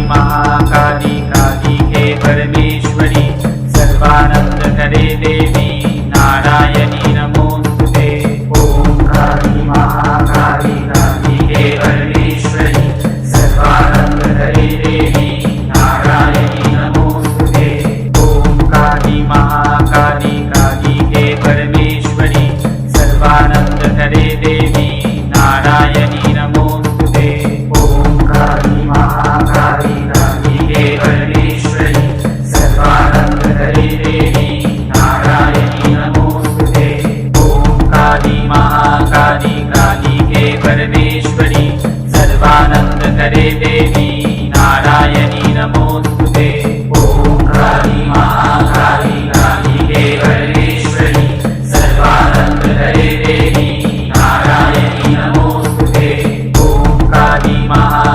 महाकाली कालिके परमेश्वरी सर्वानंद करे देवी नारायणी नमोस्तुते। ओम काली महाकाली कालिके परमेश्वरी सर्वानंद करे देवी नारायणी नमोस्तुते। ओम काली महाकाली कालिके परमेश्वरी सर्वानंद करे देवी नारायणी नमोस्तुते। ओम काली महाकाली कालिके परमेश्वरी सर्वानंद करे देवी नारायणी नमोस्तुते। ओम काली महाकाली कालिके परमेश्वरी सर्वानंद करे देवी